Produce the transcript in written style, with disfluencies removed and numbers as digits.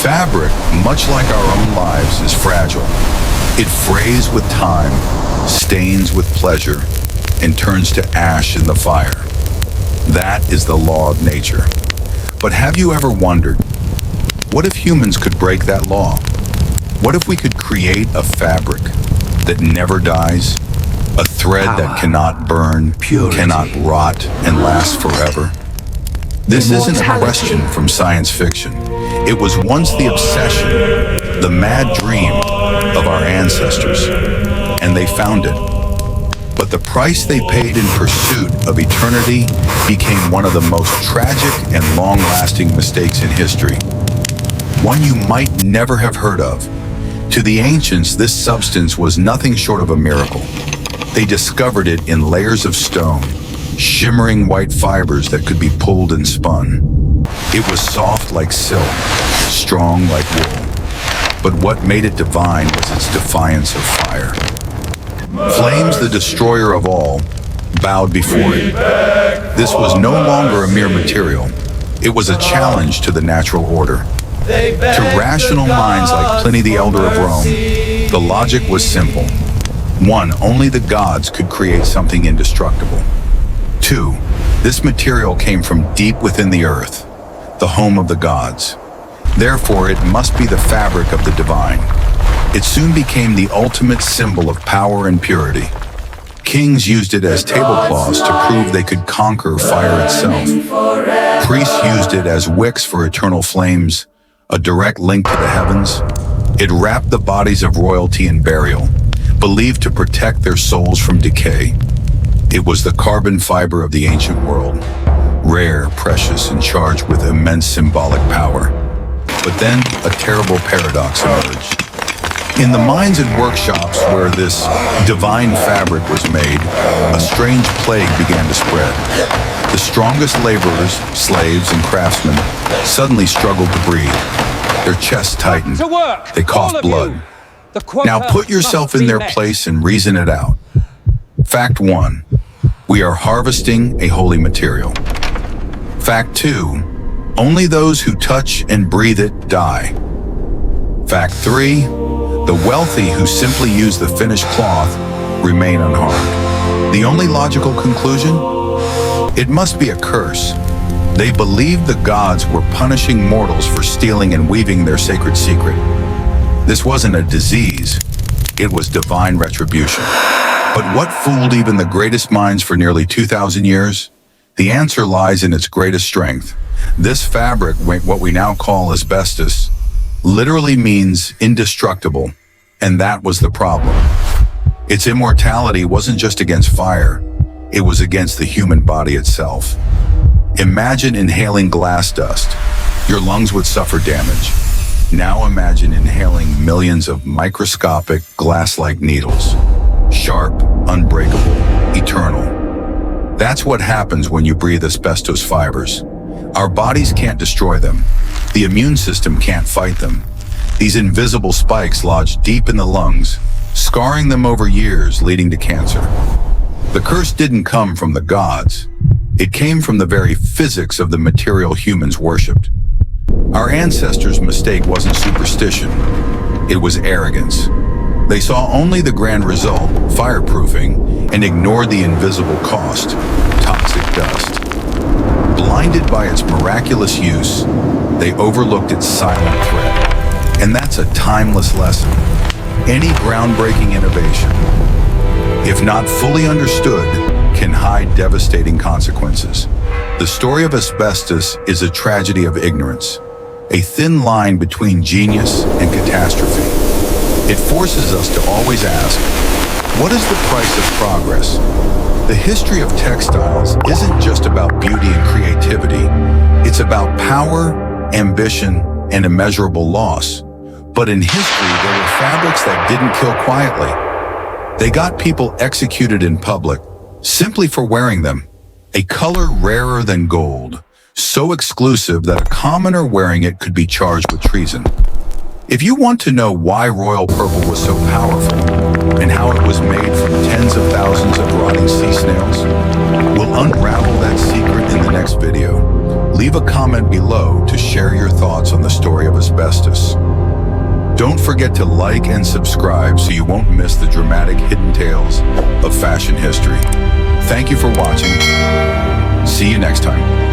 Fabric, much like our own lives, is fragile. It frays with time, stains with pleasure, and turns to ash in the fire. That is the law of nature. But have you ever wondered, what if humans could break that law? What if we could create a fabric that never dies? A thread that cannot burn, cannot rot, and lasts forever? This isn't a question from science fiction. It was once the obsession, the mad dream of our ancestors, and they found it. But the price they paid in pursuit of eternity became one of the most tragic and long-lasting mistakes in history. One you might never have heard of. To the ancients, this substance was nothing short of a miracle. They discovered it in layers of stone, shimmering white fibers that could be pulled and spun. It was soft like silk, strong like wool. But what made it divine was its defiance of fire. Flames, the destroyer of all, bowed before it. This was no longer a mere material. It was a challenge to the natural order. To rational minds like Pliny the Elder of Rome, the logic was simple. 1. Only the gods could create something indestructible. 2. This material came from deep within the earth, the home of the gods. Therefore, it must be the fabric of the divine. It soon became the ultimate symbol of power and purity. Kings used it as tablecloths to prove they could conquer fire itself. Priests used it as wicks for eternal flames, a direct link to the heavens. It wrapped the bodies of royalty in burial, believed to protect their souls from decay. It was the carbon fiber of the ancient world, rare, precious, and charged with immense symbolic power. But then a terrible paradox emerged. In the mines and workshops where this divine fabric was made, a strange plague began to spread. The strongest laborers, slaves, and craftsmen suddenly struggled to breathe. Their chests tightened. They coughed blood. Now put yourself in their place and reason it out. Fact 1. We are harvesting a holy material. Fact 2. Only those who touch and breathe it die. Fact 3. The wealthy who simply use the finished cloth remain unharmed. The only logical conclusion? It must be a curse. They believed the gods were punishing mortals for stealing and weaving their sacred secret. This wasn't a disease. It was divine retribution. But what fooled even the greatest minds for nearly 2,000 years? The answer lies in its greatest strength. This fabric, what we now call asbestos, literally means indestructible, and that was the problem. Its immortality wasn't just against fire, it was against the human body itself. Imagine inhaling glass dust. Your lungs would suffer damage. Now imagine inhaling millions of microscopic, glass-like needles. Sharp, unbreakable, eternal. That's what happens when you breathe asbestos fibers. Our bodies can't destroy them. The immune system can't fight them. These invisible spikes lodge deep in the lungs, scarring them over years, leading to cancer. The curse didn't come from the gods. It came from the very physics of the material humans worshipped. Our ancestors' mistake wasn't superstition. It was arrogance. They saw only the grand result, fireproofing, and ignored the invisible cost, toxic dust. Blinded by its miraculous use, they overlooked its silent threat. And that's a timeless lesson. Any groundbreaking innovation, if not fully understood, can hide devastating consequences. The story of asbestos is a tragedy of ignorance, a thin line between genius and catastrophe. It forces us to always ask, what is the price of progress? The history of textiles isn't just about beauty and creativity. It's about power, ambition, and immeasurable loss. But in history, there were fabrics that didn't kill quietly. They got people executed in public, simply for wearing them. A color rarer than gold, so exclusive that a commoner wearing it could be charged with treason. If you want to know why royal purple was so powerful, and how it was made from tens of thousands of rotting sea snails, we'll unravel that secret in the next video. Leave a comment below to share your thoughts on the story of asbestos. Don't forget to like and subscribe so you won't miss the dramatic hidden tales of fashion history. Thank you for watching. See you next time.